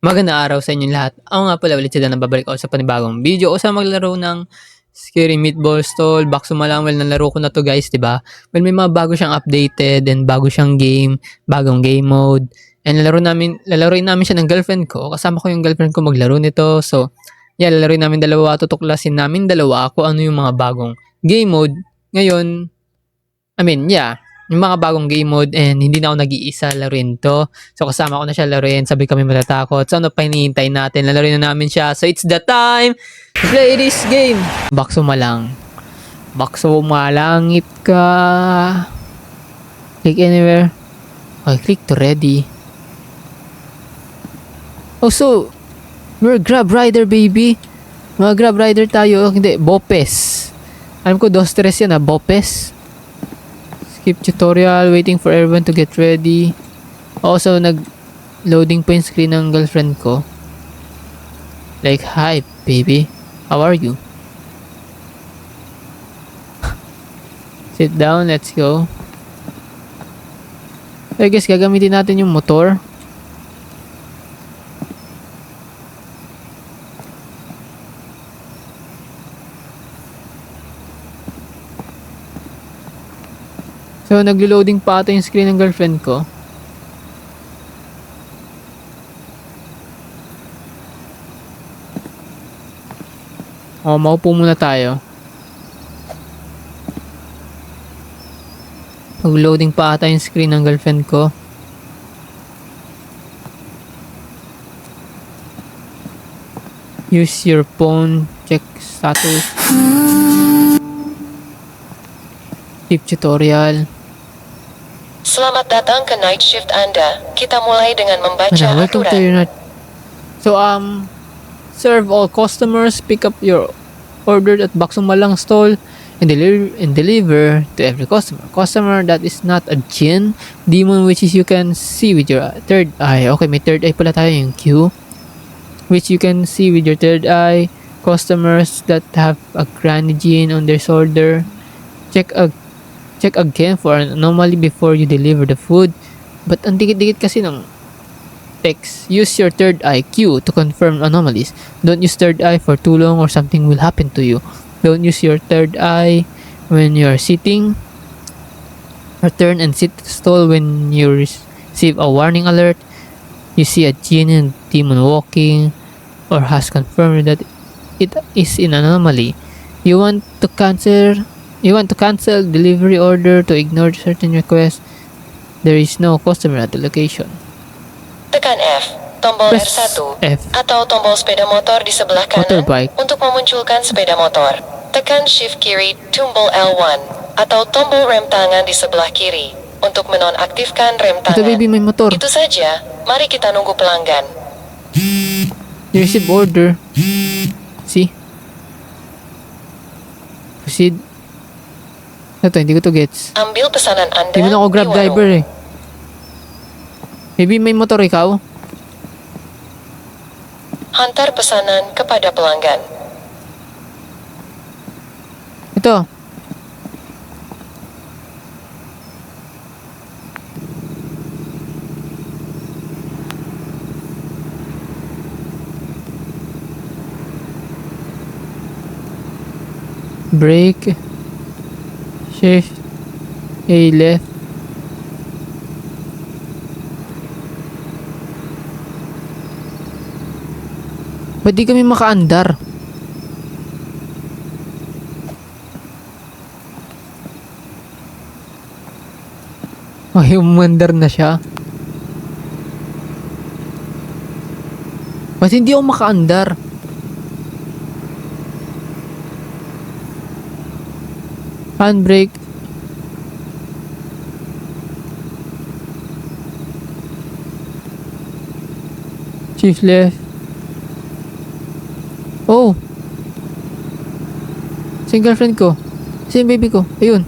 Magandang araw sa inyong lahat. Ako nga pala ulit sila nababalik ako sa panibagong video o sa maglaro ng Scary Meatball Stall. Bakso Malangwell, nalaro ko na to guys, di ba? Well, may mga bago siyang updated and bago siyang game, bagong game mode. And lalaroin namin siya ng girlfriend ko. Kasama ko yung girlfriend ko maglaro nito. So, yeah, lalaroin namin dalawa. Tutuklasin namin dalawa kung ano yung mga bagong game mode. Ngayon, yeah, yung mga bagong game mode and hindi na ako nag-iisa laruin to. So kasama ko na siya laruin, sabay kami matatakot. So ano pa hinihintay natin? Lalaruin na namin siya. So it's the time to play this game. Bakso malang. Bakso malangit ka. Click anywhere. Okay, click to ready. Oh, so we're Grab Rider, baby. Mga Grab Rider tayo. Hindi, Bopes. Alam ko, 2-3 yan Bopes. Skip tutorial, waiting for everyone to get ready. Also, nag-loading po yung screen ng girlfriend ko. Like, hi, baby. How are you? Sit down, let's go. I guess gagamitin natin yung motor. So, naglo-loading pa ata yung screen ng girlfriend ko. Maupo muna tayo. Nag-loading pa ata yung screen ng girlfriend ko. Use your phone, check status. Skip tutorial. Selamat datang ke night shift Anda. Kita mulai dengan membaca Welcome to your aturan. night. So, serve all customers, pick up your order at Bakso Malang stall, and deliver to every customer. Customer that is not a jinn, demon which is you can see with your third eye. Okay, may third eye pala tayo yung Q. Which you can see with your third eye. Customers that have a granny jinn on their shoulder. Check again for an anomaly before you deliver the food. But ang dikit-dikit kasi ng text. Use your third eye Q to confirm anomalies. Don't use third eye for too long or something will happen to you. Don't use your third eye when you're sitting. Return and sit stall when you receive a warning alert. You see a jinn and demon walking or has confirmed that it is an anomaly. You want to cancel delivery order to ignore certain requests. There is no customer at the location. Tekan F, tombol Press R1 F. atau tombol sepeda motor di sebelah kanan Motorbike. untuk memunculkan sepeda motor. Tekan Shift kiri, tombol L1 atau tombol rem tangan di sebelah kiri untuk menonaktifkan rem Ito tangan. baby, may motor. Itu saja. Mari kita nunggu pelanggan. You receive order. See? Proceed. Ito, hindi ko to gets. Ambil pesanan Anda Hindi mo na ako grab di warung. driver eh. Maybe may motor ikaw? Hantar pesanan kepada pelanggan. Ito. Brake. Shift. A left. Ba't di kami makaandar? Ay, umandar na siya. Ba't hindi ako makaandar? Handbrake. Shift left. Oh. Sa yung girlfriend ko. Sa yung baby ko. Ayun.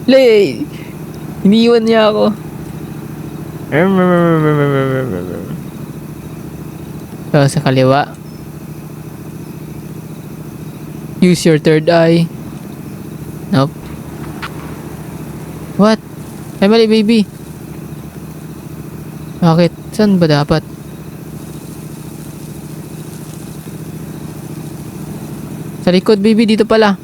Lay. Iniiwan niya ako. So, sa kaliwa. Use your third eye. Nope. What? Ay, mali, baby. Bakit? Saan ba dapat? Sa likod, baby. Dito pala.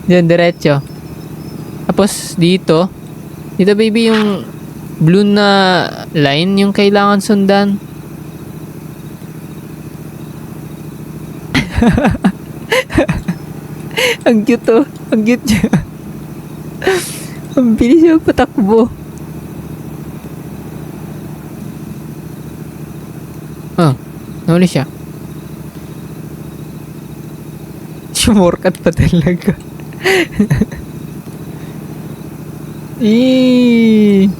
Diyan, diretso. Tapos, dito. Dito, baby, yung blue na line yung kailangan sundan. Ang cute to. Ang cute niya. Ang bilis siya patakbo. Oh, nahuli siya. Sumorkat pa talaga. Eee.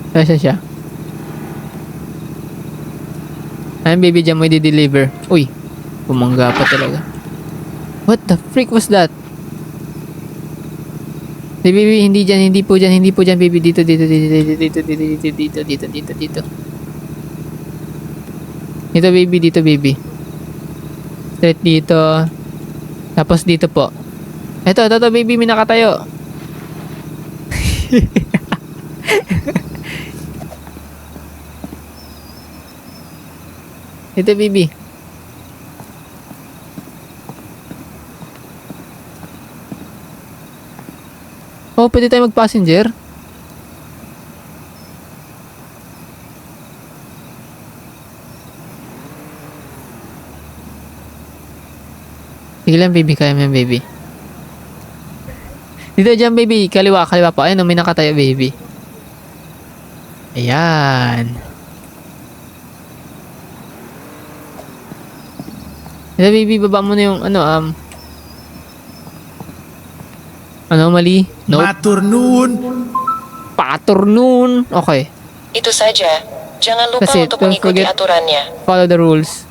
Nasa siya? Ayun, baby, dyan mo i-deliver. Uy, bumangga pa talaga. What the freak was that? Hey, baby, hindi dyan, hindi po dyan, baby. Dito, dito. Dito, baby. Straight dito. Tapos dito po. Ito, baby, may nakatayo. Ito, baby. Oh, pwede tayo mag-passenger? Sige lang, baby. Kaya mo yan, baby. Dito dyan, baby. Kaliwa po. Ayun, may nakatayo, baby. Ayan. Ito, baby. Baba mo na yung, mali? Nope. Paturnoon. Okay. Itu saja. Jangan lupa That's it. untuk Don't mengikuti forget. aturannya. Follow the rules.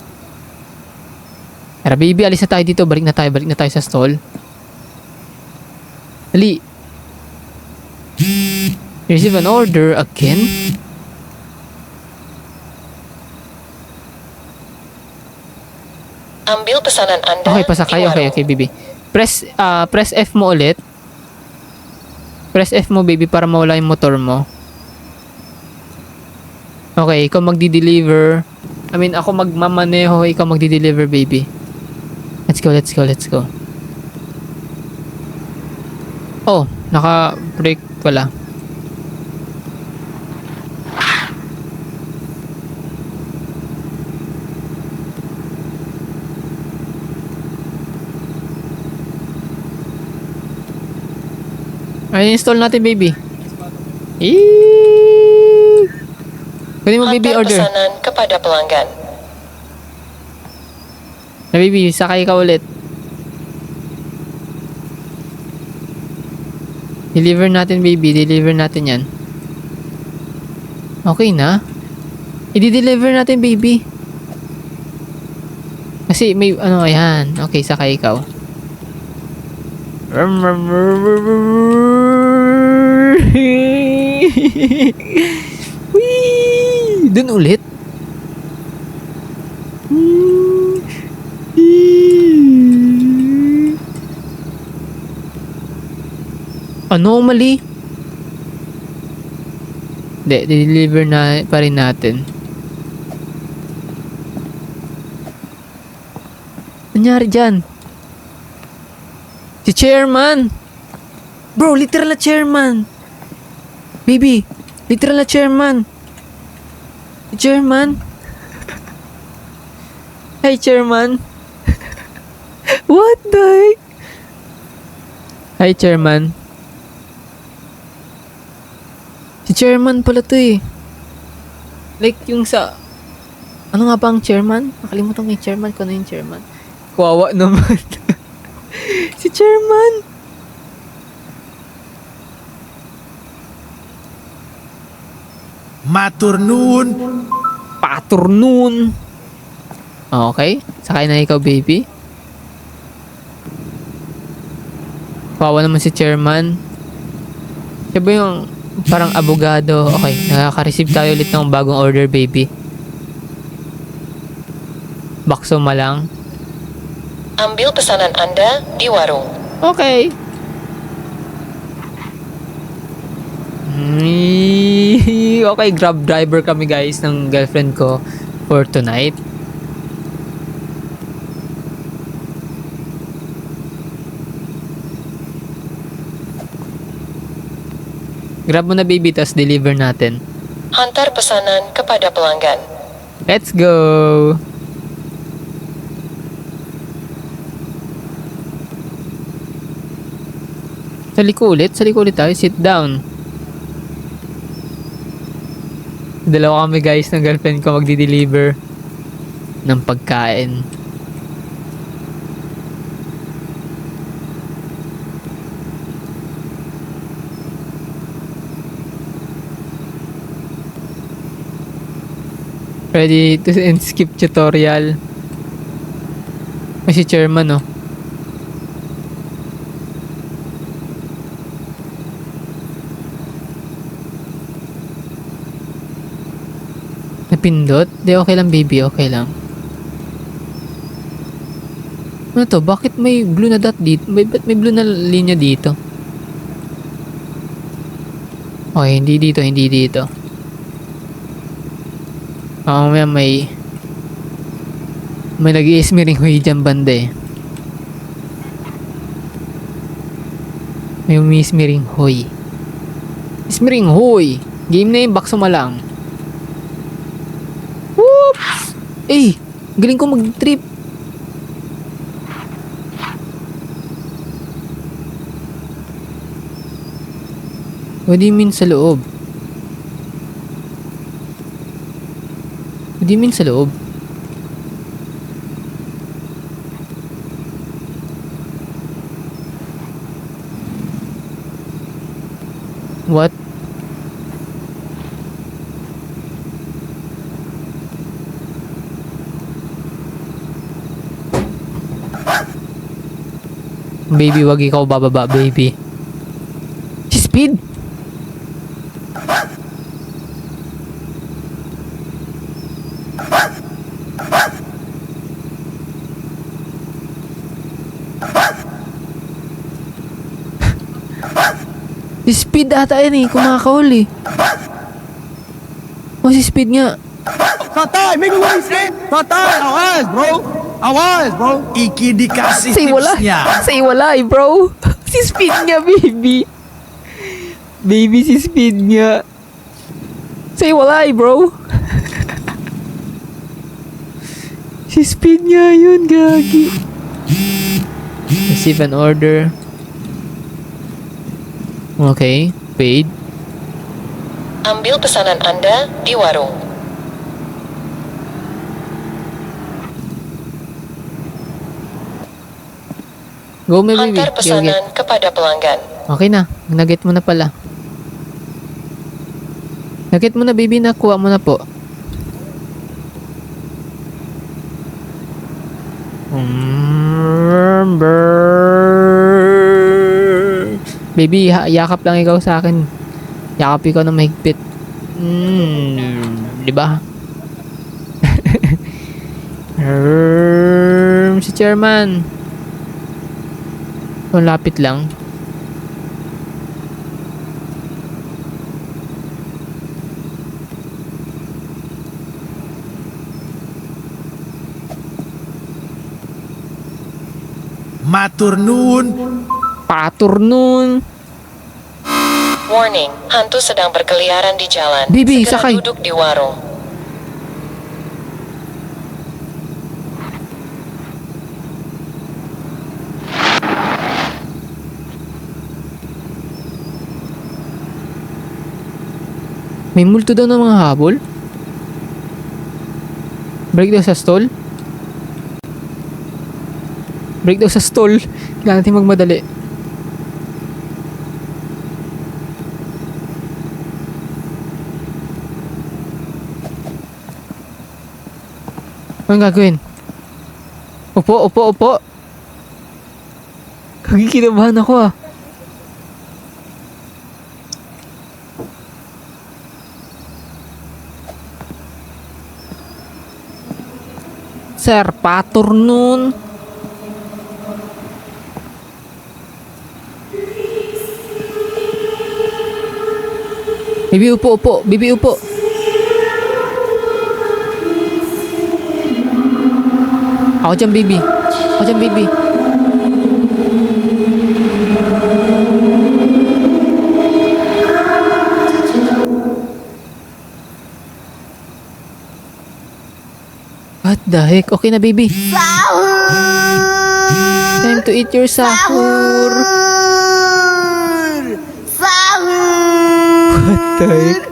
Tara, baby. Alis na tayo dito. Balik na tayo sa stall. Dali. Receive an order again? Ambil pesanan Anda Okay, pasakay. di warung. Okay, baby. Press F mo ulit. Press F mo, baby, para mawala yung motor mo. Okay, ikaw magdi-deliver. Ako magmamaneho, ikaw magdi-deliver, baby. Let's go. Oh, naka-brake pala. Ay, install natin, baby. Kunin mo, baby, Hantar order. pesanan kepada pelanggan. Na, baby, sakay ka ulit. Deliver natin, baby. Deliver natin yan. Okay na. I-deliver natin, baby. Kasi may, ayan. Okay, sakay ikaw. Whee! Dun ulit. Anomaly? Hindi, deliver na pa rin natin. Nangyari dyan? Si chairman! Bro, literal na chairman! Baby, literal na chairman! Si chairman? Hi, chairman! What the heck? Hi, chairman. Si chairman pala to eh. Like yung sa... Ano nga ba ang chairman? Nakalimutan ko yung chairman. Kung ano yung chairman. Kawawa naman. Si chairman. Paturnoon. Okay. Sakay na ikaw, baby. Kawawa naman si chairman. Siya ba yung parang abogado? Okay. Nakaka-receive tayo ulit ng bagong order, baby. Bakso Malang. Ambil pesanan Anda di warung. Okay. Okay, grab driver kami guys ng girlfriend ko for tonight. Grab mo na baby, tas deliver natin. Hantar pesanan kepada pelanggan. Let's go! Sa liko ulit tayo. Sit down. Dalawa kami guys ng girlfriend ko magdi-deliver ng pagkain. Ready to skip tutorial. May si chairman, oh. Napindot? Di, okay lang baby, okay lang. Ano to? Bakit may blue na dot dito? Ba't may blue na linya dito? Okay, hindi dito. Mamaya may nag-i-smearing hoy dyan banda eh. May umi-smearing hoy. Smearing hoy! Game na yung Bakso Malang. Whoops! Eh! Galing ko mag-trip. What do you mean sa loob? What do you mean sa loob? What? Baby, wag ikaw bababa, baby. Si Speed! Si Speed ata yun eh, kumakahuli. Oh, si Speed nga. Tatay, may gawin Speed! Tatay, awas, bro! Awas, bro! Iki dikasih Say wala. tipsnya. Say wala eh, bro. Si Speed nga, baby. Baby, si Speed nga. Say wala eh, bro. Si Speed nga yun, gagi. Receive an order. Okay, paid. Ambil pesanan Anda di warung. Go, my baby. Hantar pesanan kepada pelanggan. Okay na. Nag-get mo na pala. Nag-get mo na, baby. Nakuha mo na po. Baby, yakap lang ikaw sa akin. Yakap ikaw na mahigpit. Di ba? Si chairman. Oh, lapit lang. Matur nuwun. Patur nun. Warning, hantu sedang berkeliaran di jalan. Bibi, Segera sakay. duduk di warung. May multo daw ng mga habol. Break daw sa stall. Break daw sa stall. Kailangan natin magmadali. Anong gagawin? Upo. Kagikinabahan ako ah. sir. Paturnon. Bibi, upo. Bibi, upo. Ako dyan, baby. What the heck? Okay na, baby. Time to eat your sahur. What the heck?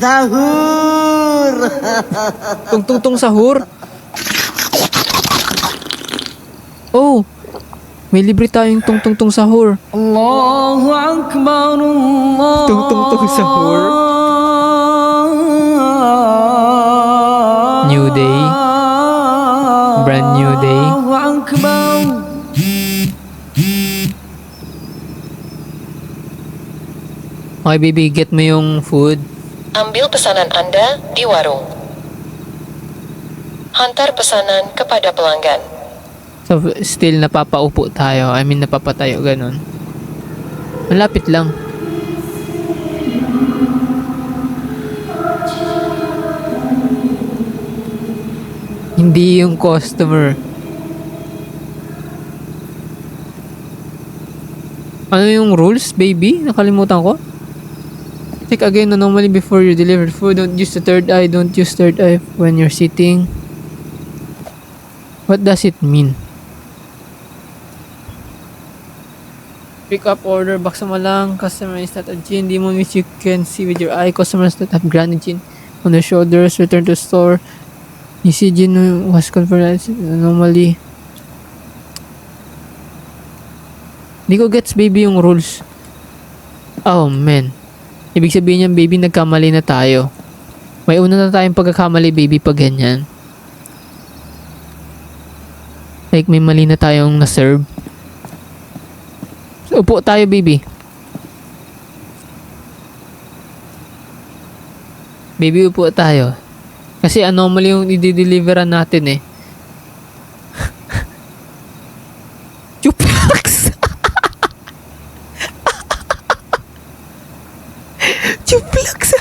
Sahur. Tungtungtong sahur? Oh, may libre tayong tungtungtong sahur. Allahu Akbar, Allah. Tungtungtong sahur. New day. Brand new day. Allahu Akbar. Okay, baby, get mo yung food. Ambil pesanan Anda di warung. Hantar pesanan kepada pelanggan. So, still napapaupo tayo. I mean, napapatayo, ganun. Malapit lang. Hindi yung customer. Ano yung rules, baby? Nakalimutan ko. Check again normally before you deliver food. Don't use the third eye. Don't use third eye when you're sitting. What does it mean? Pick up order, baksa mo lang. Customer is not a gin. Demon which you can see with your eye. Customers that have granny gin on their shoulders. Return to store. You see gin was confirmed normally. Di ko gets, baby, yung rules. Oh, man. Ibig sabihin niyan, baby, nagkamali na tayo. May una na tayong pagkakamali, baby, pag ganyan. Like, may mali na tayong na-serve. So, upo tayo, baby. Baby, upo tayo. Kasi anomaly yung i-deliveran natin eh. Chupax! Chupax!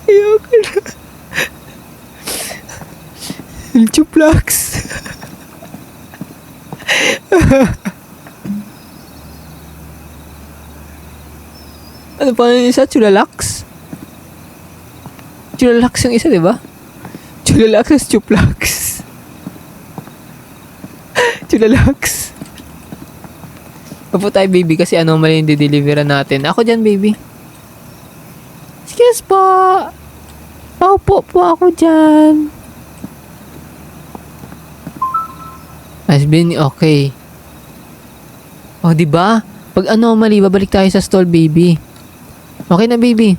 Ayoko na. Chupax! Ano pa yung isa? Chulalax? Chulalax yung isa, diba? Chulalax is chuplax. Chulalax. Papo tayo, baby, kasi anomaly yung dideliveran natin. Ako dyan, baby. Excuse po. Paupo po ako dyan. Has been okay. Oh, diba? Pag anomaly, babalik tayo sa stall, baby. Okay na, baby.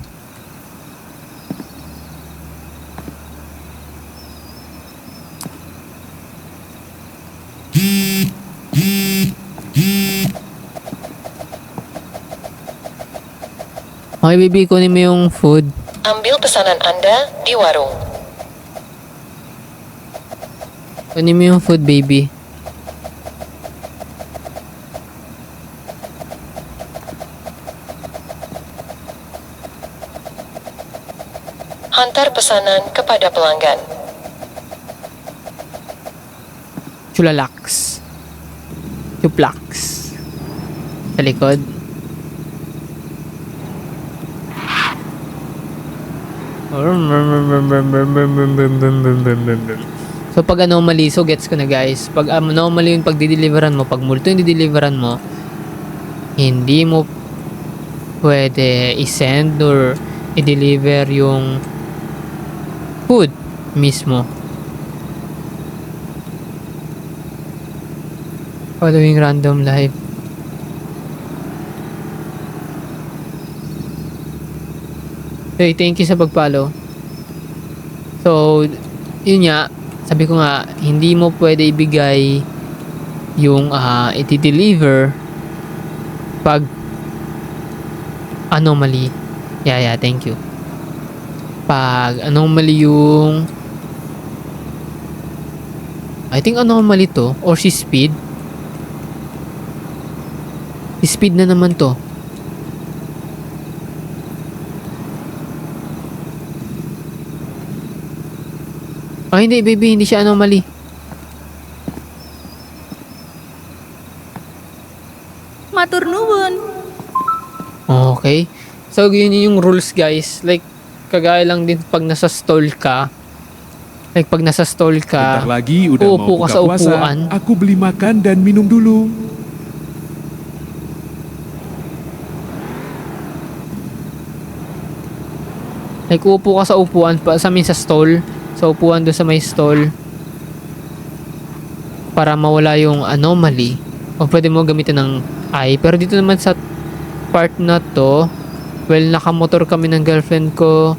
Okay, baby, kunin mo yung food. Ambil pesanan Anda di warung. Kunin mo yung food, baby. Hantar pesanan kepada pelanggan. Chulalax. Chuplax. Sa likod. So, pag anomaly, so gets ko na, guys. Pag anomaly yung pagdideliveran mo, pag multo yung dideliveran mo, hindi mo pwede i-send or i-deliver yung food mismo. Following random live. Okay, thank you sa pag-follow. So, yun nga, sabi ko nga, hindi mo pwede ibigay yung i-deliver pag anomaly. Yeah, thank you. Pag anomaly yung... I think anomaly to. Or si speed. Si speed na naman to. Ah, hindi baby. Hindi siya anomaly. Matur nuwun. Okay. So, yun yung rules guys. Like, kagaya lang din pag nasa stall ka. Like, pag nasa stall Bentar ka, lagi udah uupo mau ka buka sa puasa. upuan. Aku beli makan dan minum dulu. Like, uupo ka sa upuan, sa stall. Sa upuan doon sa may stall. Para mawala yung anomaly. O pwede mo gamitin ng eye. Pero dito naman sa part na to, well, nakamotor kami ng girlfriend ko.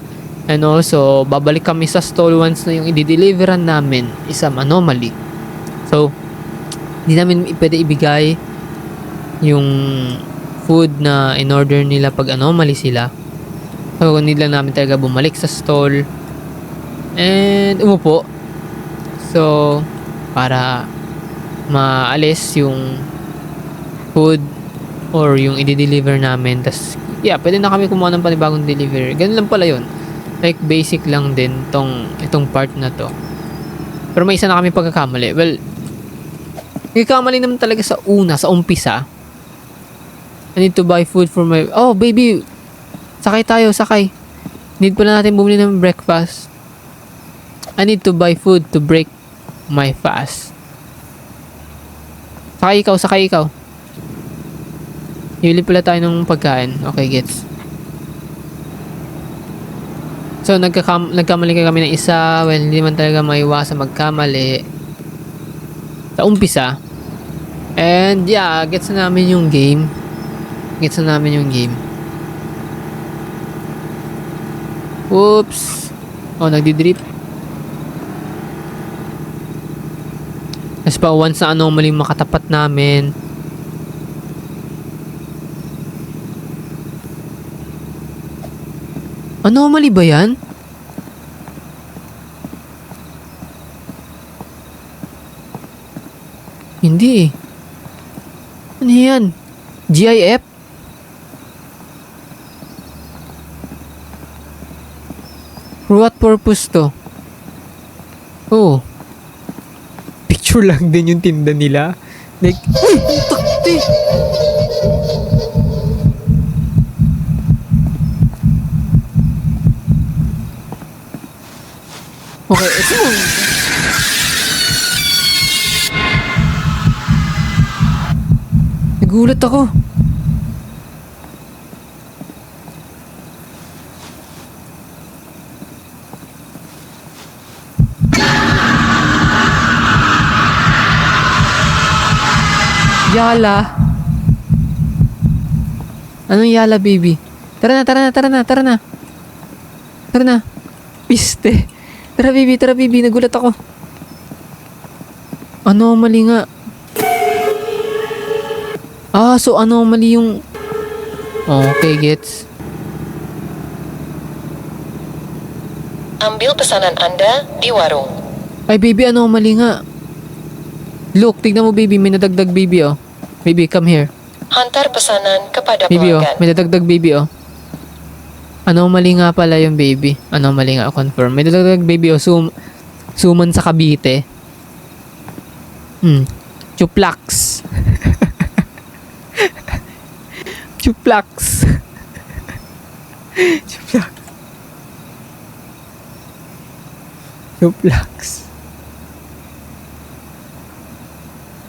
And also, babalik kami sa stall once na yung i-deliveran namin is some anomaly. So, hindi namin pwede ibigay yung food na in-order nila pag anomaly sila. So, need lang namin talaga bumalik sa stall and umupo. So, para maalis yung food or yung i-deliver namin. Tas, yeah, pwede na kami kumuha ng panibagong delivery. Ganun lang pala yun. Like, basic lang din itong part na to. Pero may isa na kami pagkakamali. Well, nagkakamali naman talaga sa umpisa. I need to buy food for my... Oh, baby! Sakay tayo, sakay. Need pala natin bumili ng breakfast. I need to buy food to break my fast. Sakay ikaw. Hili pala tayo ng pagkain. Okay, gets. So, nagkamali kami ng isa. Well, hindi man talaga maiwasan magkamali. Sa umpisa. And, yeah, gets na namin yung game. Oops. Oh, nagdi-drip. Tapos pa, once na anomaly makatapat namin. Anomaly ba yan? Hindi eh. Ano yan? GIF? For what purpose to? Oh. Picture lang din yung tinda nila. Like, uy! Takti! Okay, ito. Nagulat ako. Yala. Anong yala, baby? Tara na. Piste. Tara, baby. Nagulat ako. Anomaly nga. Ah, so anomaly yung... Okay, gets. Ambil pesanan Anda di warung. Ay, baby, anomaly nga. Look, tignan mo, baby. May nadagdag, baby, oh. Baby, come here. Hantar pesanan kepada Baby, oh. pelanggan. May nadagdag, baby, oh. Anomaly nga pala yung baby. Anomaly nga, confirm. May nadagdag, baby, oh. Suman sa Cavite. Chuplax. Chuplax.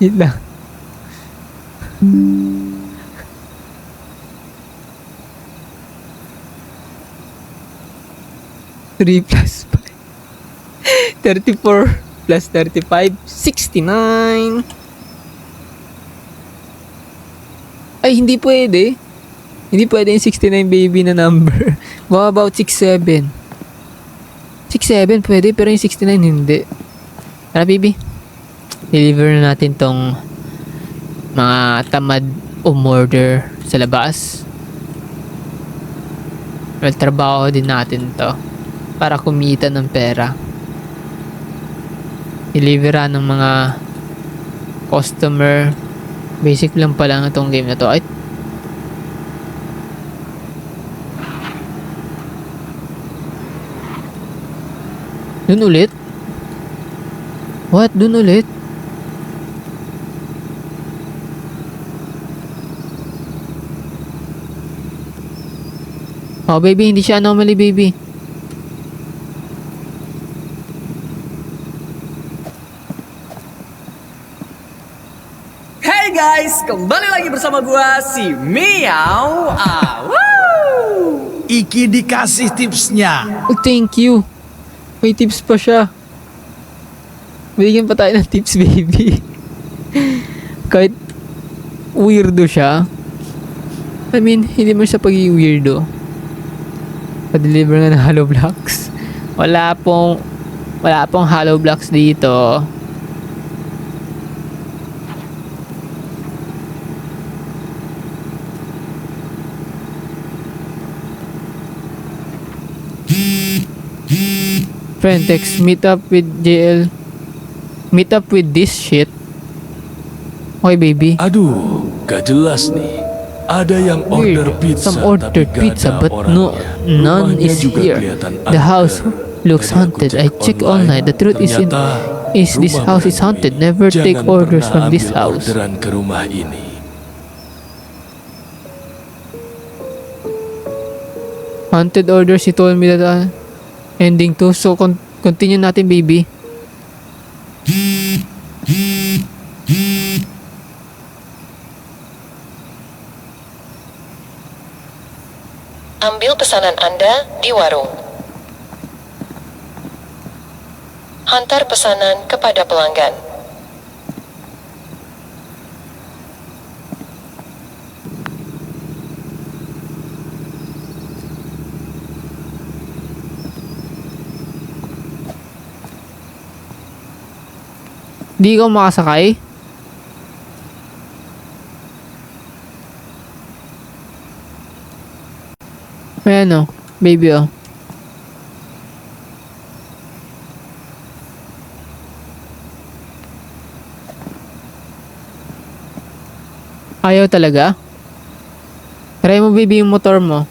Yun lang. Three plus 5. 34 plus 35. 69. Ay, hindi pwede. Hindi pwede yung 69 baby na number. What about 67? 67 pwede, pero yung 69 hindi. Tara, baby. Deliver na natin tong mga tamad umorder sa labas. Well, trabaho din natin to para kumita ng pera. Delivera ng mga customer. Basic lang pala na tong game na to. Ay, dun ulit? What? Dun ulit? Oh, baby, hindi siya anomaly, baby. Hey guys, kembali lagi bersama gua si Miao. Woo! Iki dikasih tipsnya. Oh, thank you. May tips pa siya. Bigyan pa tayo ng tips, baby. Kahit weirdo siya. I mean, hindi mo siya pagiging weirdo. Pa-deliver nga ng hollow blocks. Wala pong hollow blocks dito. Friend text, meet up with JL. Meet up with this shit. Okay, baby. Aduh, gak jelas nih. Ada yang order Weird. pizza, Some ordered tapi gak pizza, ada but orangnya. none Rumahnya is juga here. kelihatan The house angker. looks Tadi aku haunted. cek I check online. The truth is ternyata this rumah house is Brand haunted. ini Never take jangan orders pernah from this ambil house. orderan ke rumah ini. Haunted orders, he told me that ending to. So, continue natin, baby. Ambil pesanan Anda di warung. Hantar pesanan kepada pelanggan. Di ikaw makasakay? May ano, baby oh. Ayaw talaga? Try mo baby yung motor mo.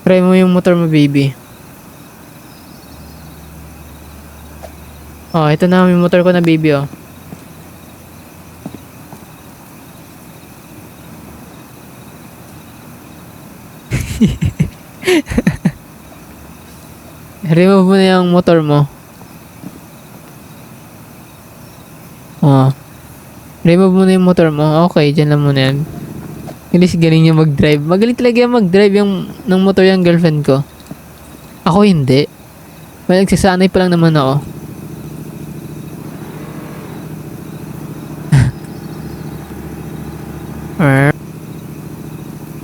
Try mo yung motor mo baby. Oh, ito na yung motor ko na baby oh. Remove mo na yung motor mo. Oh. Remove mo na yung motor mo. Okay, dyan lang muna yan. At least galing niya mag-drive. Magaling talaga yung mag-drive yung ng motor yung girlfriend ko. Ako hindi. Well, nagsasanay pa lang naman ako.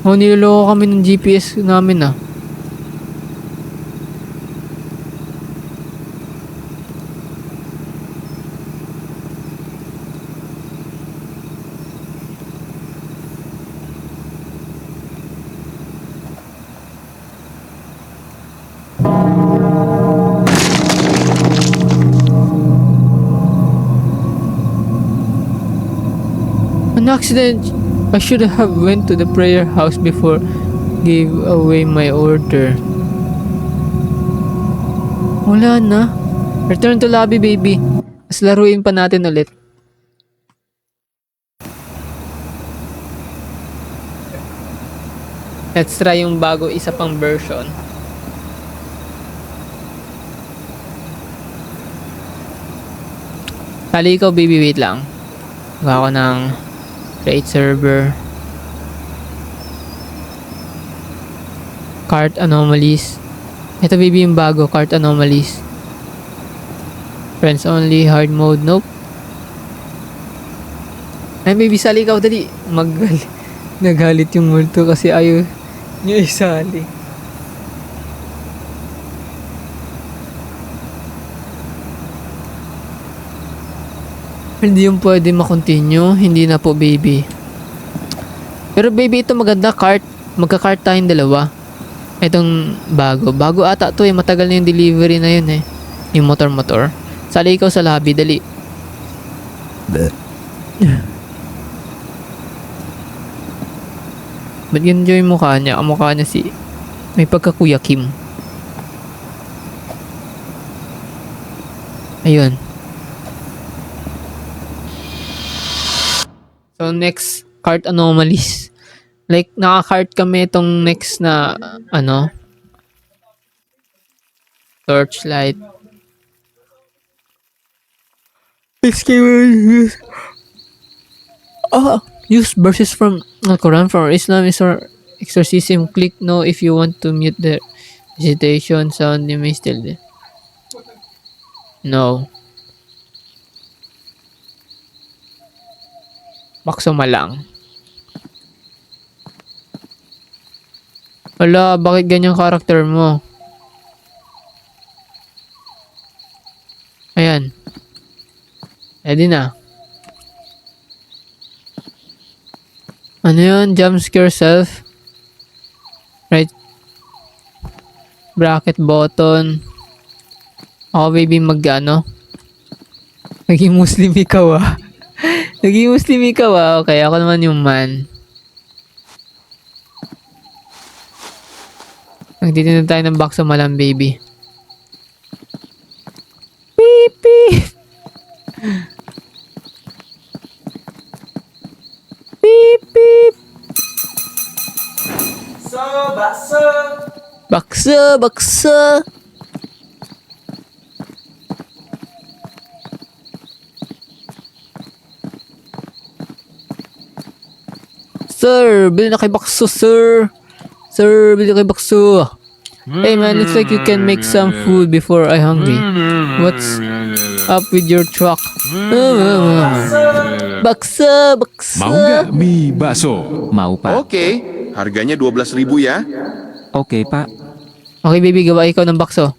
Oh, niloloko kami ng GPS namin ah. An accident. I should have went to the prayer house before gave away my order. Wala na. Return to lobby, baby. Mas laruin pa natin ulit. Let's try yung bago isa pang version. Kali ikaw, baby, wait lang. Gawa ko ng create server. Cart anomalies. Ito baby yung bago, cart anomalies. Friends only, hard mode, nope. Ay baby, sali ikaw, dali. Nagalit yung multo kasi ayaw niya isali. Hindi yung pwede makontinue. Hindi na po baby. Pero baby, ito maganda cart. Magka-cart tayong dalawa. Itong bago. Bago ata to eh. Matagal na yung delivery na yun eh. Yung motor-motor. Sali ikaw sa lobby. Dali. Ba't ganun yung mukha niya? Ang mukha niya si... May pagka-Kuya Kim. Ayun. So next, cart anomalies. Like, naka-cart kami itong next na, torchlight. Use verses from the Quran for Islam is or exorcism. Click no if you want to mute the visitation sound. You may still do. No. Bakso malang. Wala, bakit ganyan karakter mo? Ayan. Ready na. Ano yun? Jump scare self. Right. Bracket button. Ako baby Naging Muslim ikaw ah. Naging Muslim ikaw ah. Okay, ako naman yung man. Nagtitinda tayo ng bakso malang baby. Beep beep. Beep beep. Bakso. Sir, bili na kay bakso, sir. Sir, bili na kay bakso. Hey man, looks like you can make some food before I hungry. What's up with your truck? Bakso. Mau nggak mie bakso? Mau, Pak. Oke, harganya 12.000 ya. Oke, Pak. Okay, baby, gawa ikaw ng bakso.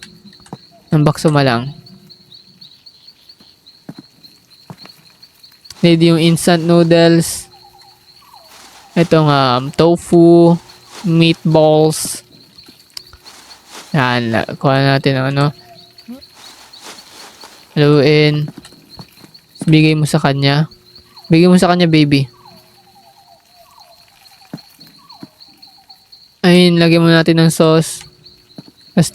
Ng bakso malang. Need yung instant noodles. Itong tofu, meatballs. Yan, kuha natin ang haluin. Bigay mo sa kanya. Bigay mo sa kanya, baby. Ayun, lagyan mo natin ng sauce. Tapos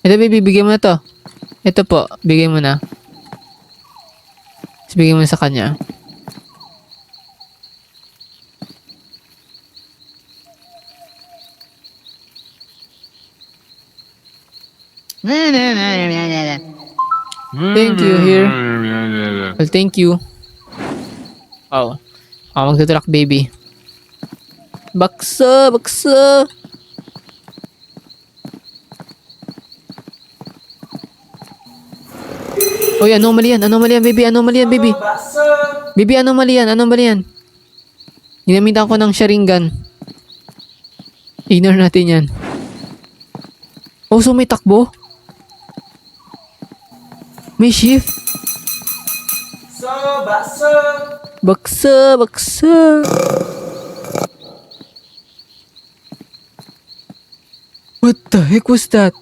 ito, baby, bigay mo na to. Ito po, bigay mo na. Tapos bigay mo na sa kanya. Thank you here. Well, thank you. Oh. Magtutulak, baby. Bakso. Uy, anomaly yan, baby. Baby, anomaly yan. Ginamitan ko ng Sharingan. Ignore natin yan. Oh, so may takbo? May shift? Bakso. What the heck was that?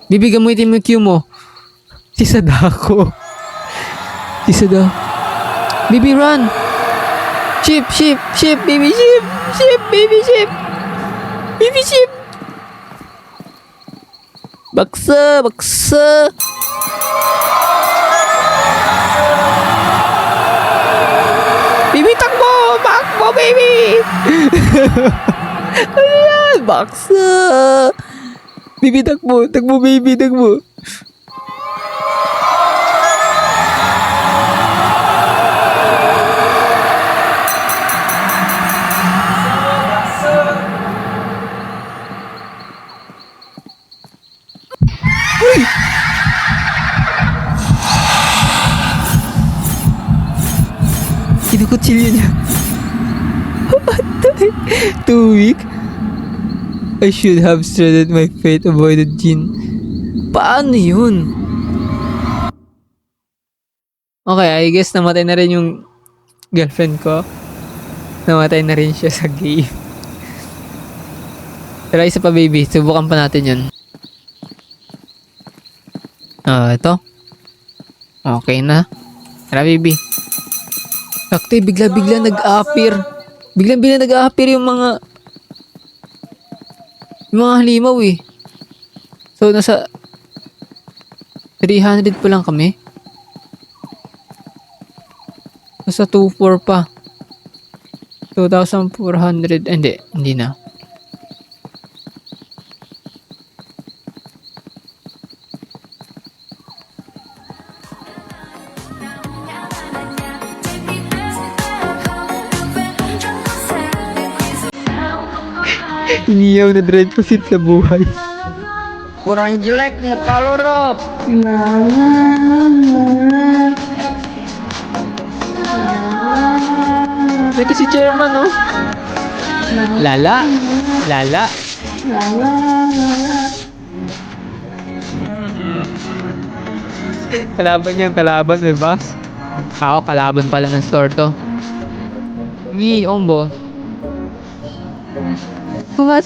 Bibi, gamitin mo yung Q mo. Si Sadako. Bibi, run! Ship! Baby, ship! Baby, ship! Bakso! Bibi, takbo, baby! Ano yan? Bakso! Bibi, takbo, baby, takbo. Kinukutsilyo niya. What the heck? 2 week? I should have shredded my fate, avoided Jin. Paano yun? Okay, I guess namatay na rin yung girlfriend ko. Namatay na rin siya sa game. Pero isa pa baby, subukan pa natin yun. Ito. Okay na. Tara baby. Sakto, bigla-bigla nag-appear. Bigla-bigla nag-appear yung mga halimaw eh. So, nasa 300 pa lang kami. Nasa 2,400 pa. 2,400. Hindi na. Iniyaw na dread pa sa buhay. Kurang jelek nih kalau Rob. Ito si chairman, oh. Lala. Kalaban, diba? Ako, kalaban pala ng store to. Ombo. What?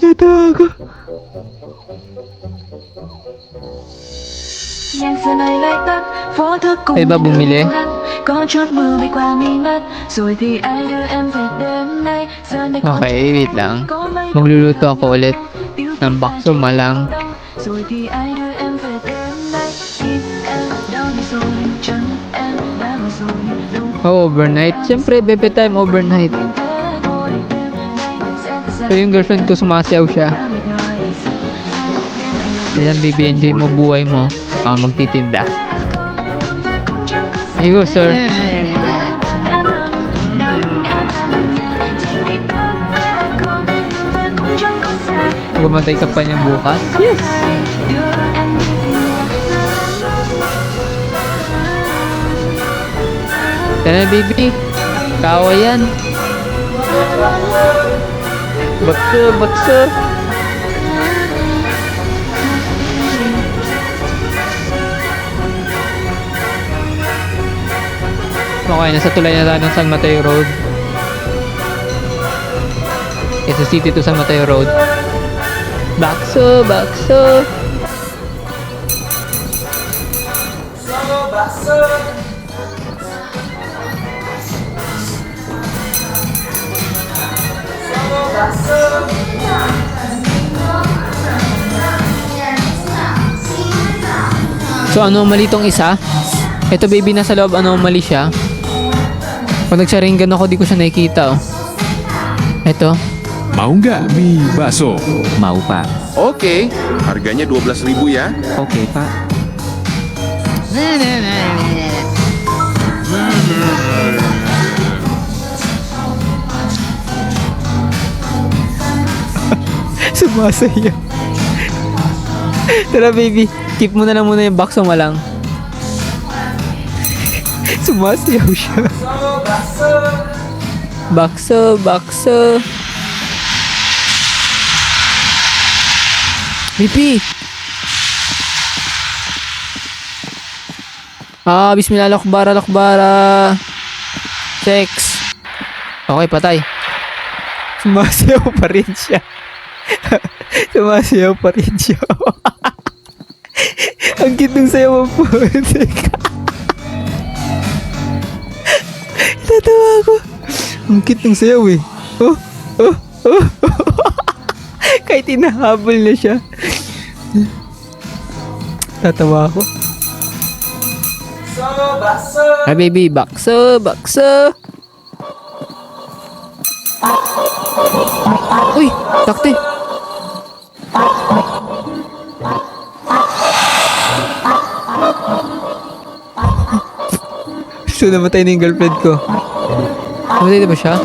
Natawa ako. Ay ba bumili? Okay, wait lang. Magluluto ako ulit ng bakso malang. Overnight. Siyempre, bebe time overnight. So yung girlfriend ko sumasayaw siya. Ayan, baby, enjoy mo buhay mo. Ako magtitinda. Here you go, sir. Gumantay ka pa niya bukas? Yes! Tara, baby. Kawa yan. Bakso. Okay, nasa tulay na tayo ng San Mateo Road. Sa city to San Mateo Road. Bakso. So, anomaly tong isa. Ito baby, nasa loob, anomaly siya. Pag nagsaringgan ako, di ko siya nakikita, oh. Ito. Mau nggak mie bakso? Mau pak. Oke, harganya 12.000 ya. Oke pak. Sumasaya. Tara baby, keep mo na lang muna yung bakso malang. Sumasayaw siya. Bakso. Pipi. Bismillah, lakbara. Sex. Okay, patay. Sumasayaw pa rin siya. Ang cute ng sayaw mo po. Tatawa ako. Ang cute ng sayaw eh. Oh. Kahit inahabol na siya. Tatawa ako. Ah, baby, bakso. Uy, takte. So, namatay na yung girlfriend ko. Namatay na ba siya?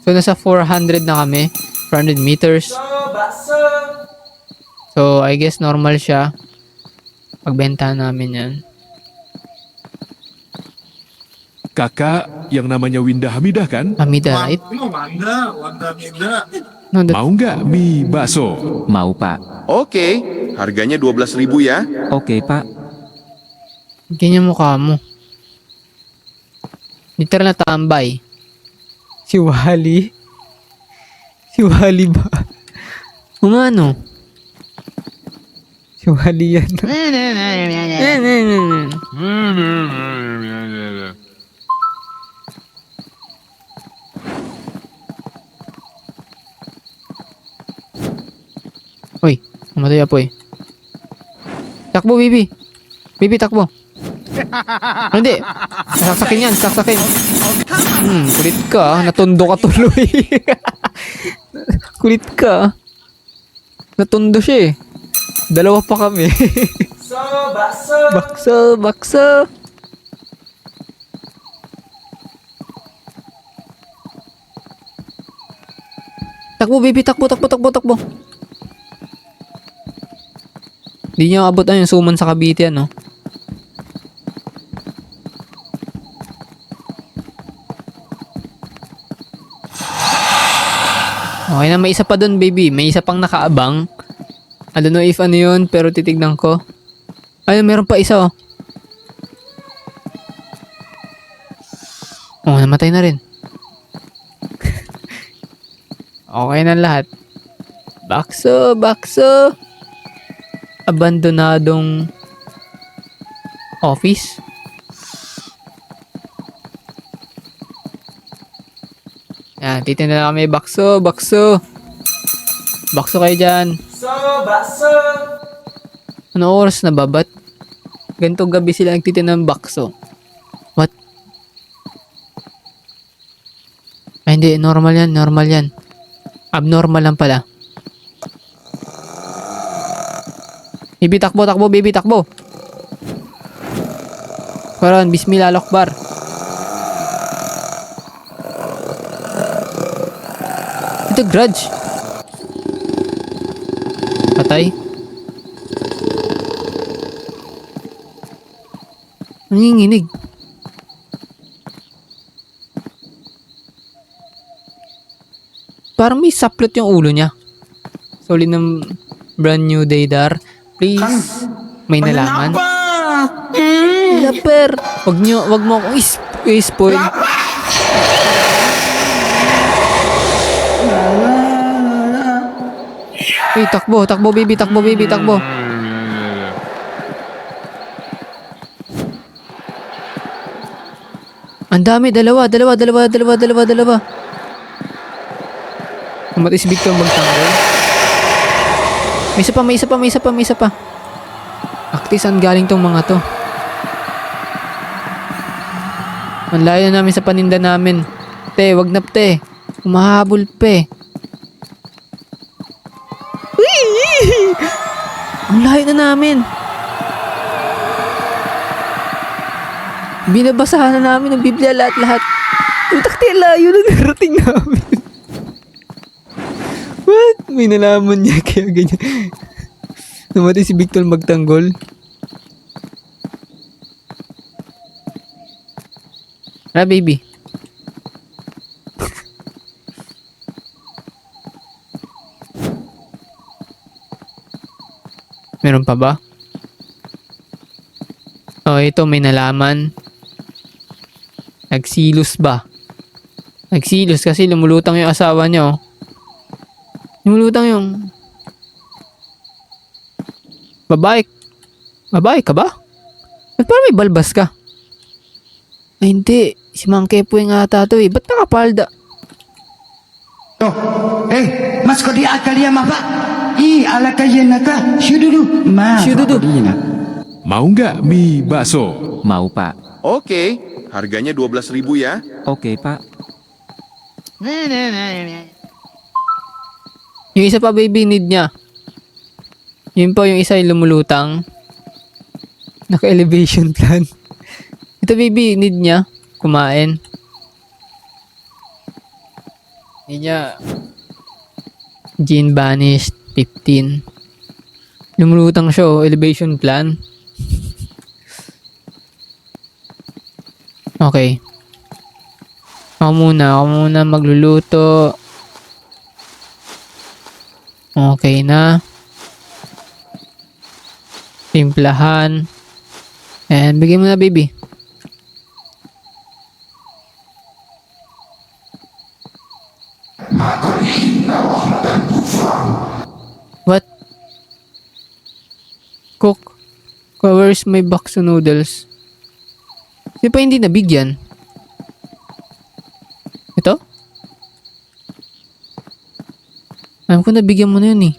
So, nasa 400 na kami. 400 meters. So, I guess normal siya. Pagbenta namin yan. Kakak yang namanya Winda Hamidah kan? Amida, right? No, Mau nggak mie bakso? Mau, Pak. Oke, harganya 12.000 ya. Oke, Pak. ganyan mukha mo. Literal na tambay. Si Wally? Si Wally ba? Kung ano? Si Wally yan. Uy, namatay po eh. Takbo, baby. Baby, takbo. Hindi. Saksakin yan, saksakin. Kulit ka. Natundo ka tuloy. Kulit ka. Natundo siya eh. Dalawa pa kami. Bakso, bakso. Takbo, baby. Takbo, takbo, takbo, takbo. Hindi niya abot yung suman sa Cavite yan, no? Okay na, may isa pa dun, baby. May isa pang nakaabang. I don't know if ano yun, pero titignan ko. Ayun, meron pa isa, oh. Oh, namatay na rin. Okay na lahat. Bakso, bakso. Abandonadong office. Yan, titin na lang kami. Bakso, bakso. Bakso kayo dyan. Ano oras na babat? Ganito gabi sila nagtitin ng bakso. What? Ay, hindi. Normal yan, normal yan. Abnormal lang pala. Baby, takbo, takbo, baby, takbo. Karon, bismillah al-akbar. Ito, grudge. Patay. Nanginginig. Parang may saplot yung ulo niya. Solid ng brand new Daydar. Please. May nalaman. Laper. Wag mo akong spoil. Uy, takbo, takbo baby, takbo baby, takbo. Ang dami, dalawa. Matis Victor magtanggal. May isa pa. Aktisan galing tong mga to. Ang layo na namin sa paninda namin. Te, wag na te. Umahabol pe. Ang layo na namin. Binabasahan na namin ng Biblia lahat-lahat. Ang takti layo na narating namin. What? May nalaman niya kaya ganyan. Namatay si Victor magtanggol. Baby. Meron pa ba? Oh, ito may nalaman. Nagsilos ba? Nagsilos kasi lumulutang yung asawa niya, oh. Lumulutang yung... Babae ka ba? Ba't parang may balbas ka? Ay, hindi. Si Mang Kepo yung ata to eh. Ba't nakapalda? mas ko di akalia mapa. Ala kaya naka. Syududu. Syududu. Mau nggak mie bakso? Mau, Pak. Oke, harganya 12.000 ya. Oke, Pak. Yung isa pa baby need niya. Yun po yung isa yung lumulutang. Naka-elevation plan. Ito baby need niya. Kumain. Need niya. Gene banished, 15. Lumulutang siya, oh. Elevation plan. Okay. Ako muna magluluto. Okay na. Timplahan. And bigay mo na, baby. What? Cook. Where's my bakso noodles? Di pa hindi nabigyan? Ito? Alam ko nabigyan mo na yun eh.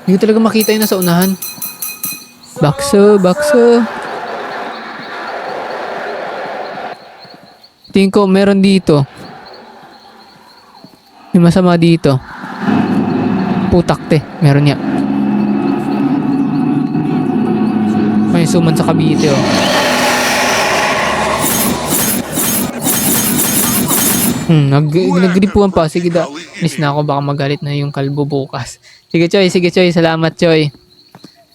Hindi ko talaga makita yun nasa unahan. Bakso. Tingin ko meron dito. May masama dito. Putak te. Meron niya. May suman sa Cavite oh. Nagripuan pa. Sige da. Miss na ako. Baka magalit na yung kalbo bukas. Sige Choy. Salamat Choy.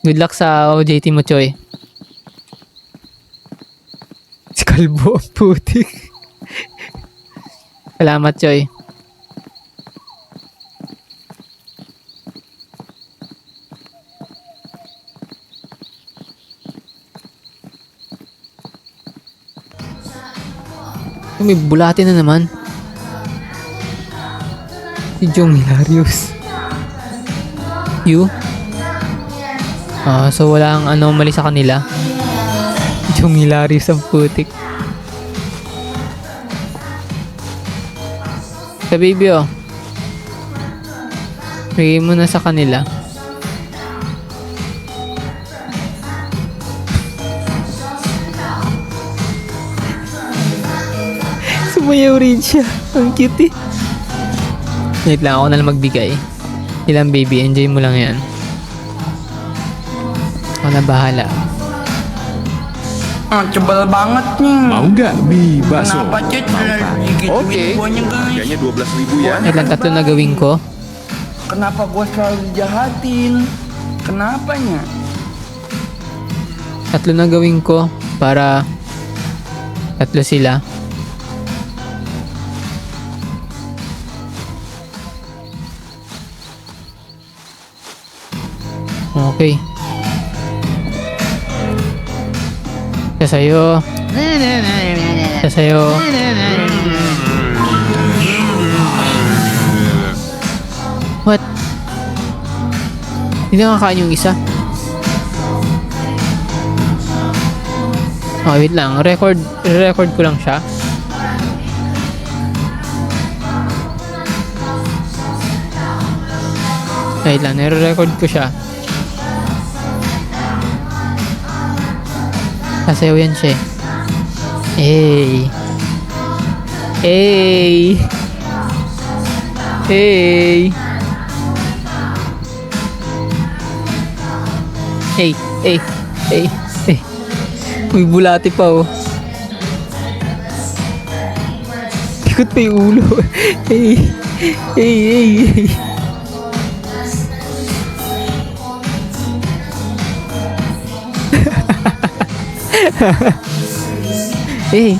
Good luck sa OJT mo Choy. Si kalbo ang putik. Salamat Choy. May bulate na naman. Si Jong Hilarious. You? So walang anomaly sa kanila. Jong Hilarious ang putik. Sa baby oh. Bigay mo na sa kanila. Sumayaw rin siya. Ang cute eh. Wait lang, ako na lang magbigay. Ilang baby, enjoy mo lang yan. Ako na bahala. Coba banget nih. Mau nggak mie bakso? Kenapa Cid? Oke. Harganya 12.000 ya. Wait lang, tatlo na gawin ko. Kenapa gua selalu dijahatin? Kenapanya? Tatlo na gawin ko para tatlo sila. Okay. Sasayo. What? Hindi nakakain yung isa. Oh, wait lang. Record ko lang siya. Wait lang. Nire-record ko siya. Sasayaw yan siya. Hey. Hey. Hey. Hey. Hey. Hey. Hey. May bulati pa oh. Ikot pa yung ulo. Hey. Hey. Hey. Hey. Hey.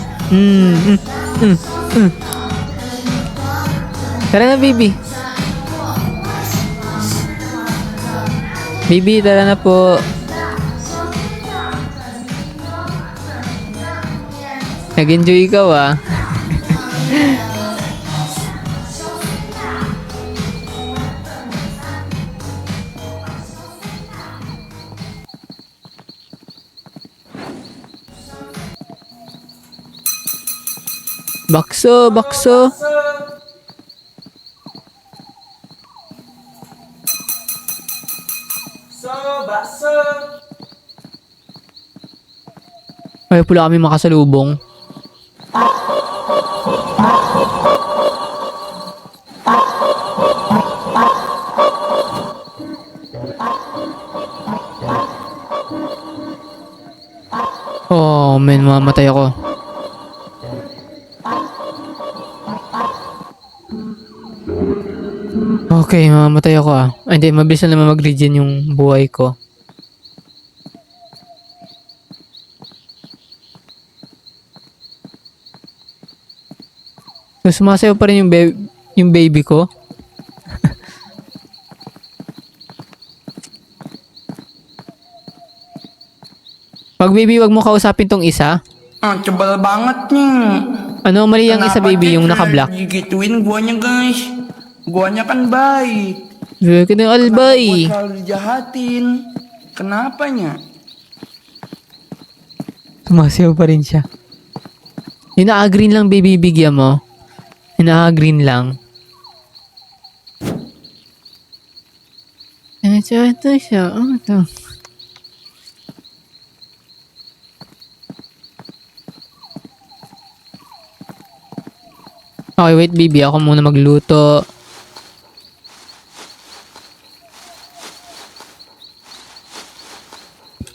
Tara na baby. Baby, tara na po. Nag-enjoy ikaw ah. Bakso. Ay, pula kami makasalubong. mamamatay ako. Okay, mamamatay ako ah. Ay, hindi, mabilis na naman mag-regen yung buhay ko. So, sumasayaw pa rin yung baby ko. Pag baby, wag mo kausapin tong isa. Ang cabal banget nih. Ano, mali yung isa baby, yung naka-black. Gigituin guanya guys. Guanya kan baik. Gaya ka ng albay. Kenapa selalu dijahatin? Kenapanya? Sumasayaw pa rin siya. Yung naka-green lang baby, bigyan mo. Yung naka-green lang. Ito siya. Ano ito? Okay, wait baby. Ako muna magluto.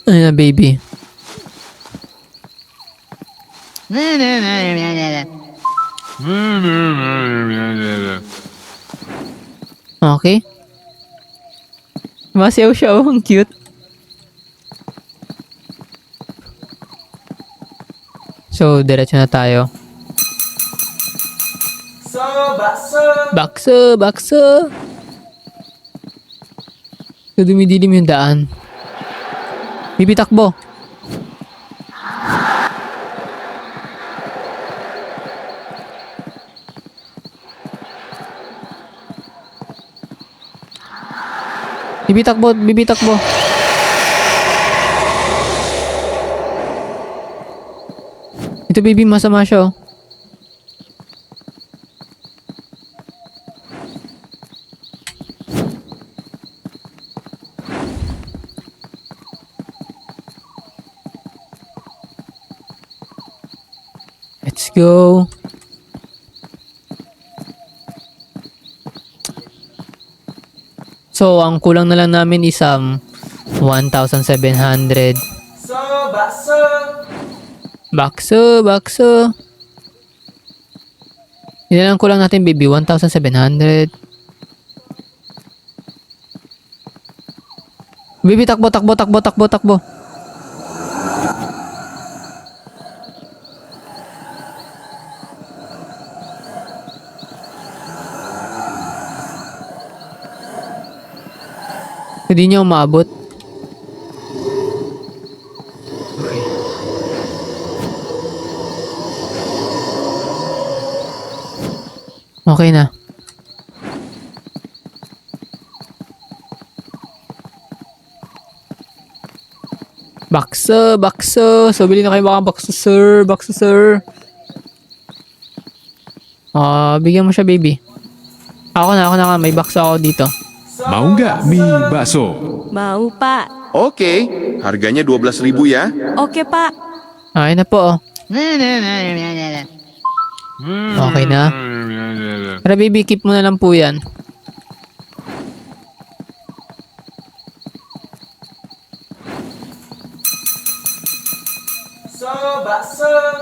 Ano na baby? Okay. Masayaw siya. Oh, ang cute. So, diretso na tayo. Bakso, bakso. So, dumidilim yung daan. Bibi, takbo. Bibi, takbo. Bibi, takbo. Ito, baby, masama siya, oh. Let's go. So, ang kulang na lang namin is 1,700. Bakso, bakso. Yun lang kulang natin, baby. 1,700. Baby, takbo, takbo, takbo, takbo, takbo. Hindi niya umabot. Okay na. Bakso, bakso. So, bili na kayo mga bakso, sir. Bakso, sir. Bigyan mo siya, baby. Ako na. May bakso ako dito. Mau nggak mie bakso? Mau, Pak. Oke, harganya 12.000 ya. Oke, Pak. Okay na po, oh. Okay na. Tara, baby, keep mo na lang po yan.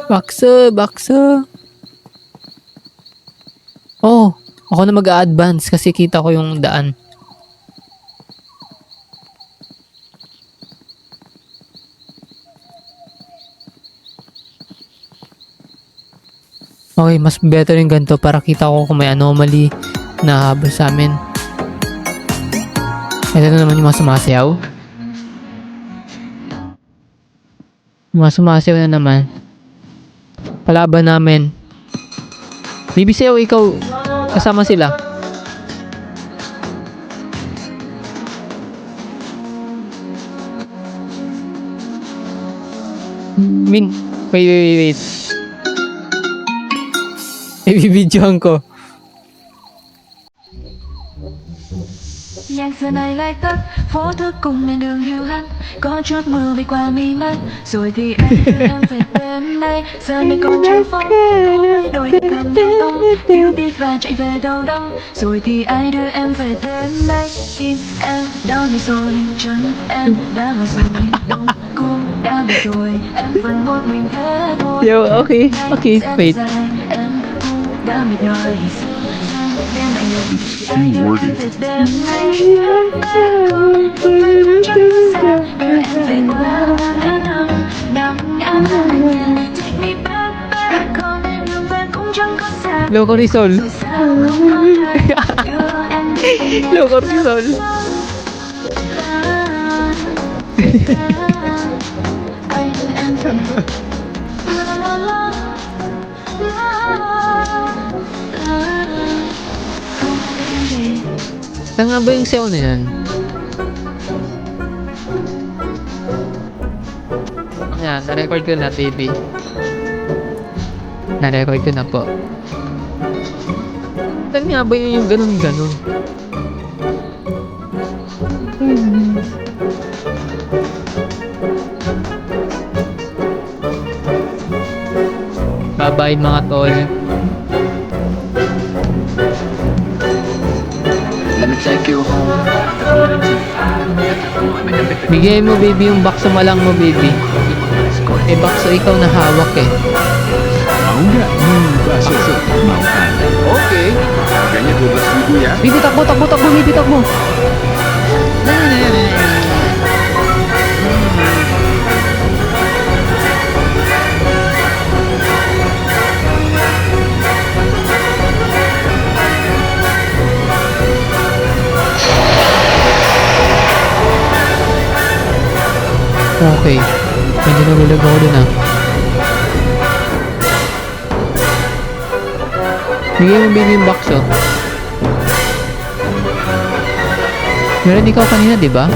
Bakso, bakso. Oh, ako na mag-a-advance kasi kita ko yung daan. Okay, mas better yung ganito para kita ko kung may anomaly na habol sa amin. Ito na naman yung mga sumasayaw. Mga sumasayaw na naman. Palaban namin. Baby, sayaw, ikaw kasama sila. Wait. Ibibidyohan ko. Nhạc giờ này lại tắt, phố thức cùng miền đường hiu hắt. Có chút mưa bay qua mi mắt, rồi thì em đưa em về đêm nay. Giờ này còn trên phố, đôi Yêu biết và chạy về đâu đâu, rồi thì ai đưa em về đến đây. Tim em đã bị rồi, chân em đã là rồi, đầu cũng đã bị rồi, em vẫn một mình thế thôi. Yo, okay, okay, wait. Em cũng đã mệt nhòi. Low cortisol. Low cortisol. Saan nga ba yung sayaw na yan? Yan, na-record ko na, baby. Na-record ko na po. Saan nga ba yun yung ganun-ganun? Bye-bye mga tol. Bigay mo baby yung bakso malang mo baby. Eh bakso ikaw na hawak eh. Mau nggak? Bakso. Mau kan? Oke. Harganya 12.000 ya. Bibi takbo, takbo, takbo, bibi takbo. Okay. Medyo nagulag ako dun ah. Bigay mo baby yung bakso. Meron ikaw kanina, di ba?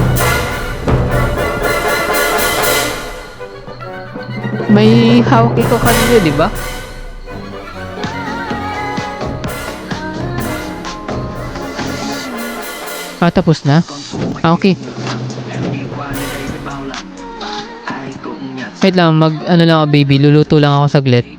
May hawak ikaw kanina, di ba? Ah, tapos na? Ah, okay. Wait lang, ano lang ako baby, luluto lang ako saglit.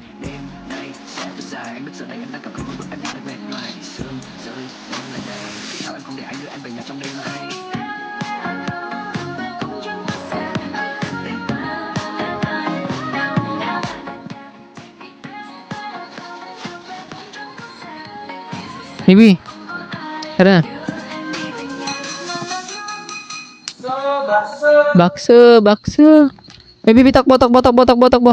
Baby, tara na. Bakso, bakso. Baby, takbo, takbo, takbo, takbo, takbo.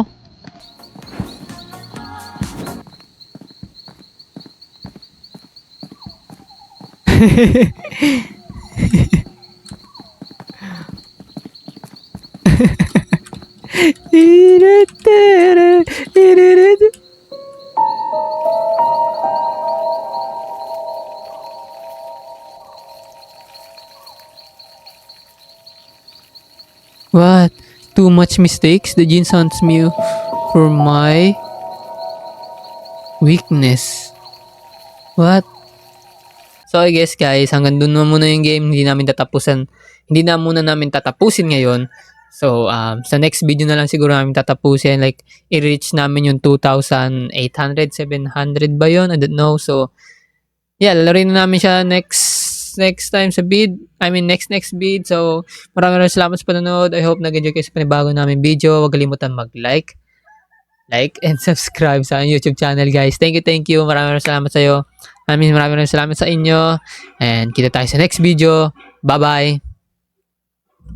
What? Too much mistakes? The gene sounds me for my weakness. What? So I guess guys, hanggang dun na muna yung game. Hindi na muna namin tatapusin ngayon. So sa next video na lang siguro namin tatapusin. Like, i-reach namin yung 2,800, 700 ba yun? I don't know. So yeah, lalarin na namin siya next time sa bid. Next bid. So, maraming salamat sa panonood. I hope nag-enjoy kayo sa panibago namin video. Huwag kalimutan mag-like, and subscribe sa YouTube channel, guys. Thank you. Maraming salamat sa iyo. Maraming salamat sa inyo. And kita tayo sa next video. Bye-bye.